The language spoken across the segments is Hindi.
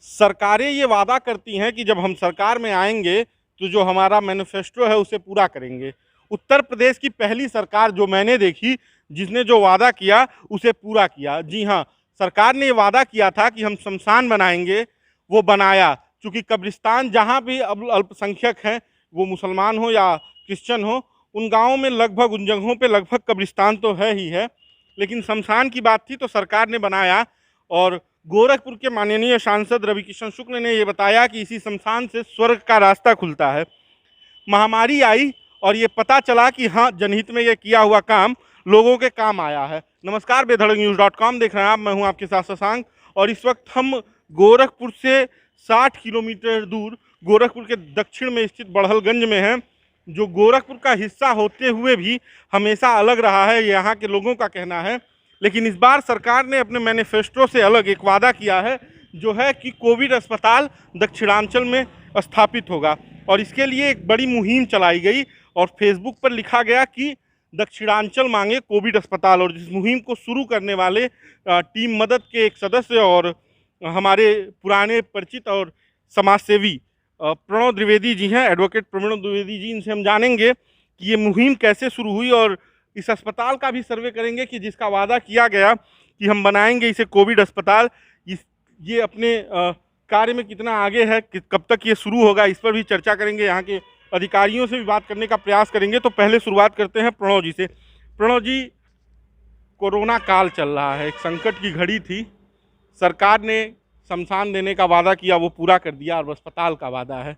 सरकारें ये वादा करती हैं कि जब हम सरकार में आएंगे तो जो हमारा मैनिफेस्टो है उसे पूरा करेंगे। उत्तर प्रदेश की पहली सरकार जो मैंने देखी जिसने जो वादा किया उसे पूरा किया। जी हाँ, सरकार ने ये वादा किया था कि हम शमशान बनाएंगे, वो बनाया। चूंकि कब्रिस्तान जहाँ भी अब अल्पसंख्यक हैं, वो मुसलमान हो या क्रिश्चियन हो, उन गाँवों में लगभग, उन जगहों पे लगभग कब्रिस्तान तो है ही है, लेकिन शमशान की बात थी तो सरकार ने बनाया। और गोरखपुर के माननीय सांसद रविकिशन शुक्ल ने यह बताया कि इसी शमशान से स्वर्ग का रास्ता खुलता है। महामारी आई और ये पता चला कि हाँ, जनहित में ये किया हुआ काम लोगों के काम आया है। नमस्कार, बेधड़क देख रहे हैं आप, मैं हूँ आपके साथ शशांक। और इस वक्त हम गोरखपुर से 60 किलोमीटर दूर गोरखपुर के दक्षिण में स्थित बड़हलगंज में हैं, जो गोरखपुर का हिस्सा होते हुए भी हमेशा अलग रहा है, यहाँ के लोगों का कहना है। लेकिन इस बार सरकार ने अपने मैनिफेस्टो से अलग एक वादा किया है, जो है कि कोविड अस्पताल दक्षिणांचल में स्थापित होगा। और इसके लिए एक बड़ी मुहिम चलाई गई और फेसबुक पर लिखा गया कि दक्षिणांचल मांगे कोविड अस्पताल। और इस मुहिम को शुरू करने वाले टीम मदद के एक सदस्य और हमारे पुराने परिचित और समाजसेवी प्रणव द्विवेदी जी हैं, एडवोकेट प्रणव द्विवेदी जी। इनसे हम जानेंगे कि ये मुहिम कैसे शुरू हुई और इस अस्पताल का भी सर्वे करेंगे कि जिसका वादा किया गया कि हम बनाएंगे इसे कोविड अस्पताल, ये अपने कार्य में कितना आगे है, कब तक ये शुरू होगा, इस पर भी चर्चा करेंगे। यहाँ के अधिकारियों से भी बात करने का प्रयास करेंगे। तो पहले शुरुआत करते हैं प्रणव जी से। प्रणव जी, कोरोना काल चल रहा है, एक संकट की घड़ी थी, सरकार ने शमशान देने का वादा किया, वो पूरा कर दिया, और अस्पताल का वादा है।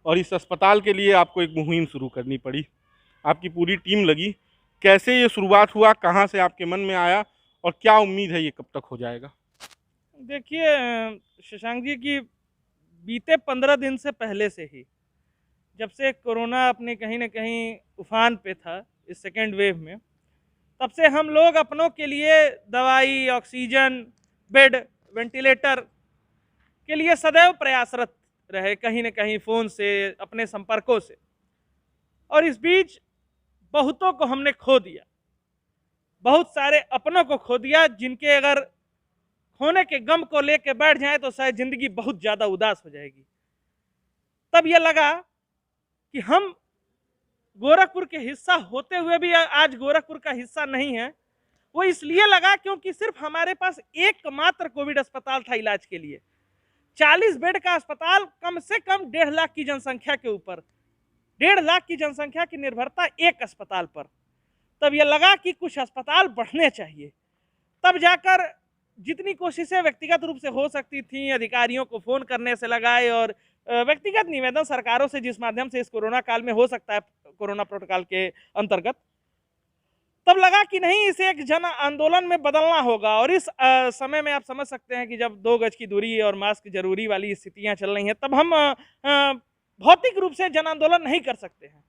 और इस अस्पताल के लिए आपको एक मुहिम शुरू करनी पड़ी, आपकी पूरी टीम लगी। कैसे ये शुरुआत हुआ, कहाँ से आपके मन में आया, और क्या उम्मीद है ये कब तक हो जाएगा? देखिए शशांक जी की बीते 15 दिन से पहले से ही, जब से कोरोना अपने कहीं ना कहीं उफान पे था इस सेकेंड वेव में, तब से हम लोग अपनों के लिए दवाई, ऑक्सीजन, बेड, वेंटिलेटर के लिए सदैव प्रयासरत रहे, कहीं ना कहीं फ़ोन से, अपने संपर्कों से। और इस बीच बहुतों को हमने खो दिया, बहुत सारे अपनों को खो दिया, जिनके अगर खोने के गम को लेके बैठ जाए तो शायद ज़िंदगी बहुत ज़्यादा उदास हो जाएगी। तब यह लगा कि हम गोरखपुर के हिस्सा होते हुए भी आज गोरखपुर का हिस्सा नहीं है। वो इसलिए लगा क्योंकि सिर्फ हमारे पास एकमात्र कोविड अस्पताल था इलाज के लिए। 40 बेड का अस्पताल, कम से कम 1.5 लाख की जनसंख्या के ऊपर, 1.5 लाख की जनसंख्या की निर्भरता एक अस्पताल पर। तब यह लगा कि कुछ अस्पताल बढ़ने चाहिए। तब जाकर जितनी कोशिशें व्यक्तिगत रूप से हो सकती थी, अधिकारियों को फ़ोन करने से लगाए, और व्यक्तिगत निवेदन सरकारों से जिस माध्यम से इस कोरोना काल में हो सकता है कोरोना प्रोटोकॉल के अंतर्गत, तब लगा कि नहीं, इसे एक जन आंदोलन में बदलना होगा। और इस समय में आप समझ सकते हैं कि जब 2 गज की दूरी और मास्क जरूरी वाली स्थितियां चल रही हैं, तब हम भौतिक रूप से जन आंदोलन नहीं कर सकते हैं।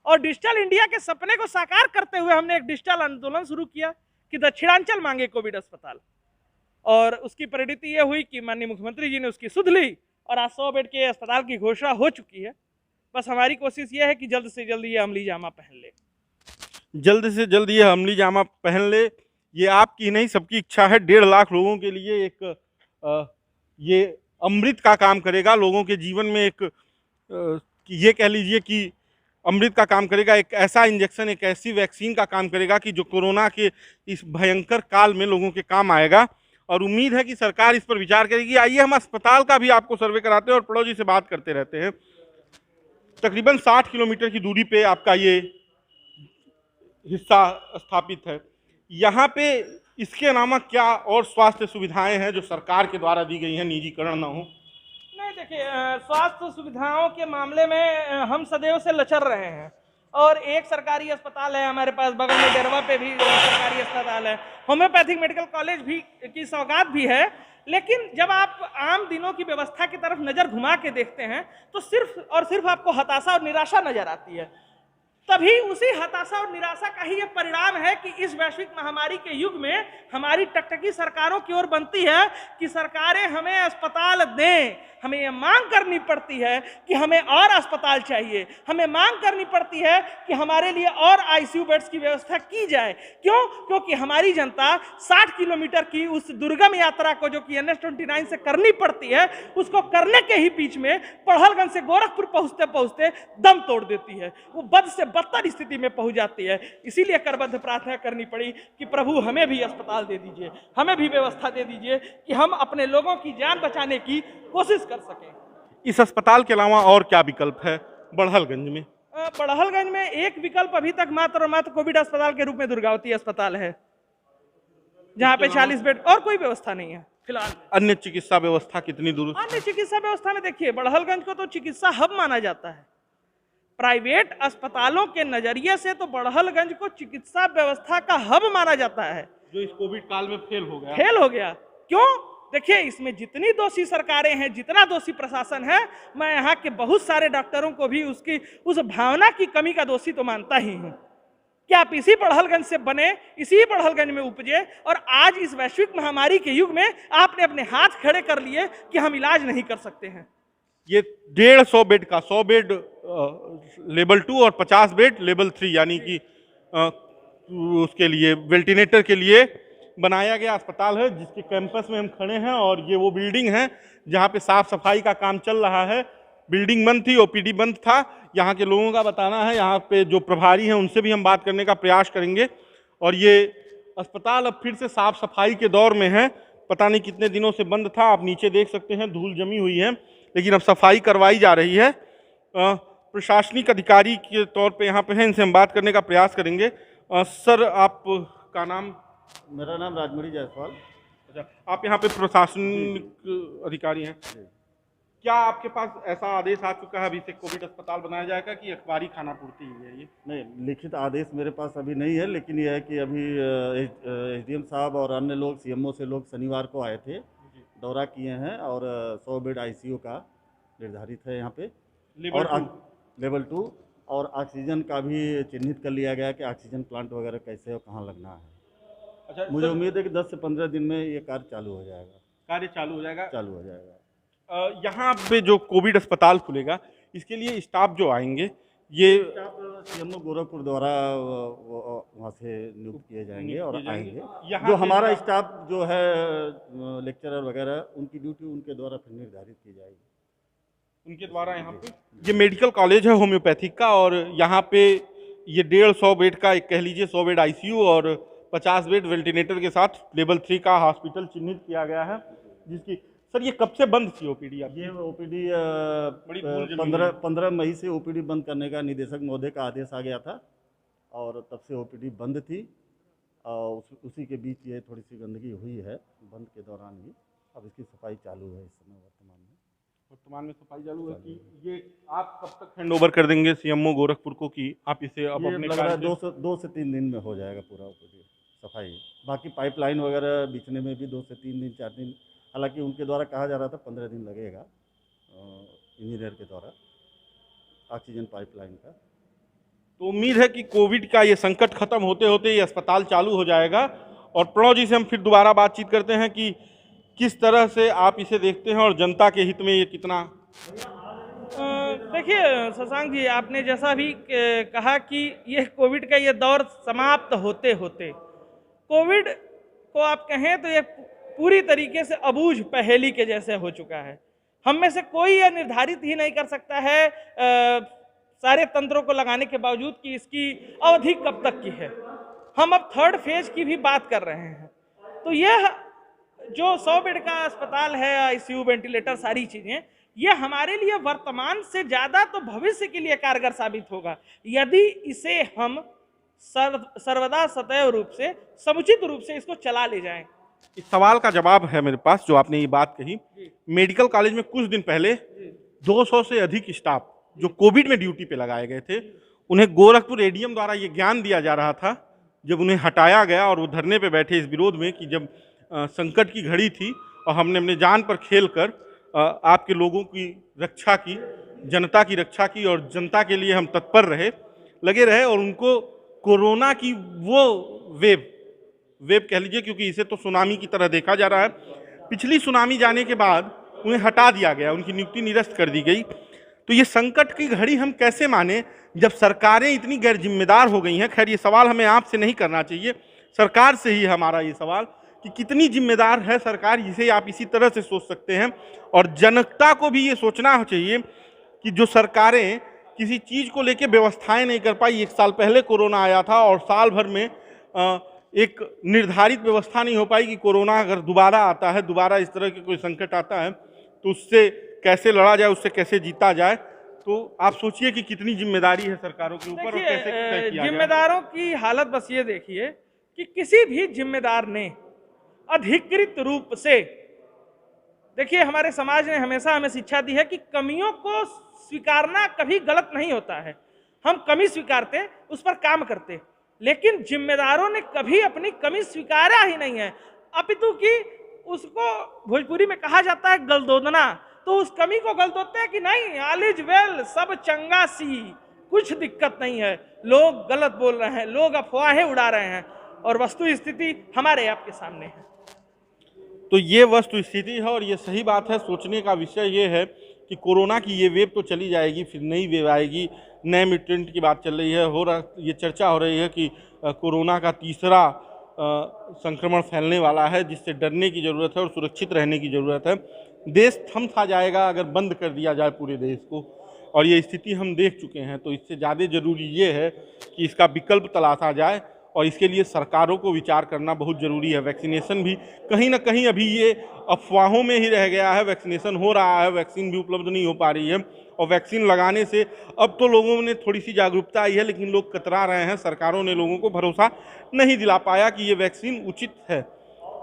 और डिजिटल इंडिया के सपने को साकार करते हुए हमने एक डिजिटल आंदोलन शुरू किया कि दक्षिणांचल मांगे कोविड अस्पताल। और उसकी परिणति ये हुई कि माननीय मुख्यमंत्री जी ने उसकी सुध ली और आज 100 बेड के अस्पताल की घोषणा हो चुकी है। बस हमारी कोशिश ये है कि जल्द से जल्द ये अमली जामा पहन ले। जल्द से जल्द ये अमली जामा पहन ले, ये आपकी नहीं सबकी इच्छा है। 1.5 लाख लोगों के लिए एक ये अमृत का काम करेगा, लोगों के जीवन में एक ये कह लीजिए कि अमृत का काम करेगा। एक ऐसा इंजेक्शन, एक ऐसी वैक्सीन का काम करेगा कि जो कोरोना के इस भयंकर काल में लोगों के काम आएगा। और उम्मीद है कि सरकार इस पर विचार करेगी। आइए हम अस्पताल का भी आपको सर्वे कराते हैं और प्रणव जी से बात करते रहते हैं। तकरीबन 60 किलोमीटर की दूरी पे आपका ये हिस्सा स्थापित है। यहाँ पे इसके अलावा क्या और स्वास्थ्य सुविधाएं हैं जो सरकार के द्वारा दी गई हैं, निजीकरण ना हो? नहीं, देखिए स्वास्थ्य सुविधाओं के मामले में हम सदैव से लचर रहे हैं। और एक सरकारी अस्पताल है हमारे पास, बगल में डेरवा पे भी सरकारी अस्पताल है, होम्योपैथिक मेडिकल कॉलेज भी की सौगात भी है। लेकिन जब आप आम दिनों की व्यवस्था की तरफ नज़र घुमा के देखते हैं तो सिर्फ और सिर्फ आपको हताशा और निराशा नजर आती है। तभी उसी हताशा और निराशा का ही ये परिणाम है कि इस वैश्विक महामारी के युग में हमारी टकटकी सरकारों की ओर बनती है कि सरकारें हमें अस्पताल दें, हमें ये मांग करनी पड़ती है कि हमें और अस्पताल चाहिए, हमें मांग करनी पड़ती है कि हमारे लिए और आईसीयू बेड्स की व्यवस्था की जाए। क्यों? क्योंकि हमारी जनता 60 किलोमीटर की उस दुर्गम यात्रा को जो कि NH-29 से करनी पड़ती है, उसको करने के ही बीच में पढ़लगंज से गोरखपुर पहुंचते पहुंचते दम तोड़ देती है, वो बद से बदतर स्थिति में पहुंच जाती है। इसीलिए करबद्ध प्रार्थना करनी पड़ी कि प्रभु हमें भी अस्पताल दे दीजिए, हमें भी व्यवस्था दे दीजिए कि हम अपने लोगों की जान बचाने की कोशिश कर सकें। इस अस्पताल के अलावा और क्या विकल्प है बड़हलगंज में? बड़हलगंज में एक विकल्प अभी तक मात्र और मात्र कोविड अस्पताल के रूप में दुर्गावती अस्पताल है, जहां पे 40 बेड, और कोई व्यवस्था नहीं है फिलहाल। अन्य चिकित्सा व्यवस्था कितनी दुरुस्त? अन्य चिकित्सा व्यवस्था में देखिए, बड़हलगंज को तो चिकित्सा हब माना जाता है। प्राइवेट अस्पतालों के नजरिए से तो बड़हलगंज को चिकित्सा व्यवस्था का हब माना जाता है, जो इस कोविड काल में फेल हो गया। क्यों? देखिए, इसमें जितनी दोषी सरकारें हैं, जितना दोषी प्रशासन है, मैं यहाँ के बहुत सारे डॉक्टरों को भी उसकी उस भावना की कमी का दोषी तो मानता ही हूँ कि आप इसी बड़हलगंज से बने, इसी बड़हलगंज में उपजे, और आज इस वैश्विक महामारी के युग में आपने अपने हाथ खड़े कर लिए कि हम इलाज नहीं कर सकते हैं। ये 150 बेड का 100 बेड लेवल 2 और 50 बेड लेवल 3 यानी कि उसके लिए वेंटिलेटर के लिए बनाया गया अस्पताल है, जिसके कैंपस में हम खड़े हैं। और ये वो बिल्डिंग है जहाँ पे साफ सफाई का काम चल रहा है। बिल्डिंग बंद थी, ओपीडी बंद था। यहाँ के लोगों का बताना है, यहाँ पे जो प्रभारी हैं उनसे भी हम बात करने का प्रयास करेंगे। और ये अस्पताल अब फिर से साफ सफाई के दौर में है। पता नहीं कितने दिनों से बंद था, आप नीचे देख सकते हैं धूल जमी हुई है, लेकिन अब सफाई करवाई जा रही है। प्रशासनिक अधिकारी के तौर पे यहाँ पे हैं, इनसे हम बात करने का प्रयास करेंगे। सर, आपका नाम? मेरा नाम राजमणि जायसवाल। अच्छा, आप यहाँ पे प्रशासनिक अधिकारी हैं। क्या आपके पास ऐसा आदेश आ चुका है अभी से कोविड अस्पताल बनाया जाएगा कि अखबारी खाना पूर्ति ही है ये? नहीं, लिखित आदेश मेरे पास अभी नहीं है, लेकिन यह है कि अभी एसडीएम साहब और अन्य लोग, सीएमओ से लोग शनिवार को आए थे, दौरा किए हैं, और 100 बेड आईसीयू का निर्धारित है यहाँ पे, लेवल 2, और ऑक्सीजन का भी चिन्हित कर लिया गया कि ऑक्सीजन प्लांट वगैरह कैसे और कहाँ लगना है। अच्छा, मुझे उम्मीद है कि 10 से 15 दिन में ये कार्य चालू हो जाएगा। कार्य चालू हो जाएगा? चालू हो जाएगा। यहाँ पे जो कोविड अस्पताल खुलेगा, इसके लिए स्टाफ जो आएंगे, ये सीएमओ गोरखपुर द्वारा वहाँ से नियुक्त किए जाएंगे और आएंगे। पे जो हमारा स्टाफ जो है लेक्चरर वगैरह, उनकी ड्यूटी उनके द्वारा फिर निर्धारित की जाएगी, उनके द्वारा। यहाँ पे ये मेडिकल कॉलेज है होम्योपैथिक का, और यहाँ पे ये 150 बेड का, एक कह लीजिए 100 बेड आईसीयू और 50 बेड वेंटिलेटर के साथ लेवल 3 का हॉस्पिटल चिन्हित किया गया है। जिसकी सर, ये कब से बंद थी ओपीडी? ये ओपीडी 15 मई से ओपीडी बंद करने का निदेशक महोदय का आदेश आ गया था, और तब से ओपीडी बंद थी। उसी के बीच ये थोड़ी सी गंदगी हुई है बंद के दौरान ही। अब इसकी सफाई चालू है इस समय वर्तमान में सफाई चालू है। कि ये आप कब तक हैंड ओवर कर देंगे सीएमओ गोरखपुर को कि आप इसे अब अपने लग रहा है 2 से 3 दिन में हो जाएगा पूरा ओपीडी सफाई। बाकी पाइपलाइन वगैरह बिछने में भी 2 से 3 दिन 4 दिन, हालांकि उनके द्वारा कहा जा रहा था 15 दिन लगेगा इंजीनियर के द्वारा ऑक्सीजन पाइपलाइन का। तो उम्मीद है कि कोविड का ये संकट खत्म होते होते ये अस्पताल चालू हो जाएगा। और प्रणव जी से हम फिर दोबारा बातचीत करते हैं कि किस तरह से आप इसे देखते हैं और जनता के हित में ये कितना। देखिए शशांक जी, आपने जैसा भी कहा कि ये कोविड का ये दौर समाप्त होते होते, कोविड को आप कहें तो ये पूरी तरीके से अबूझ पहेली के जैसे हो चुका है। हम में से कोई यह निर्धारित ही नहीं कर सकता है सारे तंत्रों को लगाने के बावजूद कि इसकी अवधि कब तक की है। हम अब 3rd फेज की भी बात कर रहे हैं। तो यह जो 100 बेड का अस्पताल है, आईसीयू, वेंटिलेटर, सारी चीजें, ये हमारे लिए वर्तमान से ज्यादा तो भविष्य के लिए कारगर साबित होगा यदि इसे हम सर्वदा सदैव रूप से, समुचित रूप से इसको चला ले जाएं। इस सवाल का जवाब है मेरे पास, जो आपने ये बात कही। मेडिकल कॉलेज में कुछ दिन पहले 200 से अधिक स्टाफ जो कोविड में ड्यूटी पे लगाए गए थे, उन्हें गोरखपुर एडीएम द्वारा ये ज्ञान दिया जा रहा था। जब उन्हें हटाया गया और वो धरने पे बैठे इस विरोध में कि जब संकट की घड़ी थी और हमने अपने जान पर खेल कर आपके लोगों की रक्षा की, जनता की रक्षा की, और जनता के लिए हम तत्पर लगे रहे, और उनको कोरोना की वो वेव कह लीजिए, क्योंकि इसे तो सुनामी की तरह देखा जा रहा है। पिछली सुनामी जाने के बाद उन्हें हटा दिया गया, उनकी नियुक्ति निरस्त कर दी गई। तो ये संकट की घड़ी हम कैसे माने जब सरकारें इतनी गैर जिम्मेदार हो गई हैं। खैर ये सवाल हमें आपसे नहीं करना चाहिए, सरकार से ही हमारा ये सवाल कि कितनी जिम्मेदार है सरकार, जिसे आप इसी तरह से सोच सकते हैं। और जनता को भी ये सोचना चाहिए कि जो सरकारें किसी चीज़ को लेकर व्यवस्थाएं नहीं कर पाई, 1 साल पहले कोरोना आया था और साल भर में एक निर्धारित व्यवस्था नहीं हो पाई कि कोरोना अगर दोबारा आता है, दोबारा इस तरह के कोई संकट आता है तो उससे कैसे लड़ा जाए, उससे कैसे जीता जाए। तो आप सोचिए कि कितनी जिम्मेदारी है सरकारों के ऊपर और कैसे तय किया जिम्मेदारों की हालत बस ये देखिए कि किसी भी जिम्मेदार ने अधिकृत रूप से, देखिए हमारे समाज ने हमेशा हमें शिक्षा दी है कि कमियों को स्वीकारना कभी गलत नहीं होता है। हम कमी स्वीकारते, उस पर काम करते, लेकिन जिम्मेदारों ने कभी अपनी कमी स्वीकारा ही नहीं है, अपितु कि उसको भोजपुरी में कहा जाता है गलदोदना। तो उस कमी को गलदोते हैं कि नहीं, ऑल इज वेल, सब चंगा सी, कुछ दिक्कत नहीं है। लोग गलत बोल रहे हैं, लोग अफवाहें उड़ा रहे हैं, और वस्तु स्थिति हमारे आपके सामने है। तो ये वस्तु स्थिति है और ये सही बात है। सोचने का विषय ये है कि कोरोना की ये वेव तो चली जाएगी, फिर नई वेव आएगी, नए म्यूटेंट की बात चल रही है, ये चर्चा हो रही है कि कोरोना का तीसरा संक्रमण फैलने वाला है, जिससे डरने की ज़रूरत है और सुरक्षित रहने की ज़रूरत है। देश थम सा जाएगा अगर बंद कर दिया जाए पूरे देश को, और ये स्थिति हम देख चुके हैं। तो इससे ज़्यादा ज़रूरी ये है कि इसका विकल्प तलाशा जाए और इसके लिए सरकारों को विचार करना बहुत ज़रूरी है। वैक्सीनेशन भी कहीं ना कहीं अभी ये अफवाहों में ही रह गया है। वैक्सीनेशन हो रहा है, वैक्सीन भी उपलब्ध नहीं हो पा रही है, और वैक्सीन लगाने से अब तो लोगों में थोड़ी सी जागरूकता आई है, लेकिन लोग कतरा रहे हैं। सरकारों ने लोगों को भरोसा नहीं दिला पाया कि ये वैक्सीन उचित है।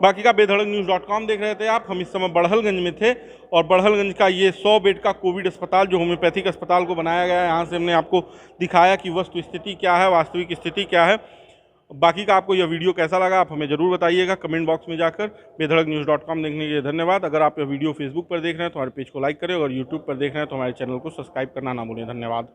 बाकी का बेधड़क न्यूज़.com देख रहे थे आप। हम इस समय बड़हलगंज में थे और बड़हलगंज का ये 100 बेड का कोविड अस्पताल, जो होम्योपैथिक अस्पताल को बनाया गया है, यहाँ से हमने आपको दिखाया कि वस्तु स्थिति क्या है, वास्तविक स्थिति क्या है। बाकी का आपको यह वीडियो कैसा लगा आप हमें ज़रूर बताइएगा कमेंट बॉक्स में जाकर। बेधड़क न्यूज़.com देखने के लिए धन्यवाद। अगर आप यह वीडियो फेसबुक पर देख रहे हैं तो हमारे पेज को लाइक करें, और यूट्यूब पर देख रहे हैं तो हमारे चैनल को सब्सक्राइब करना ना भूलें। धन्यवाद।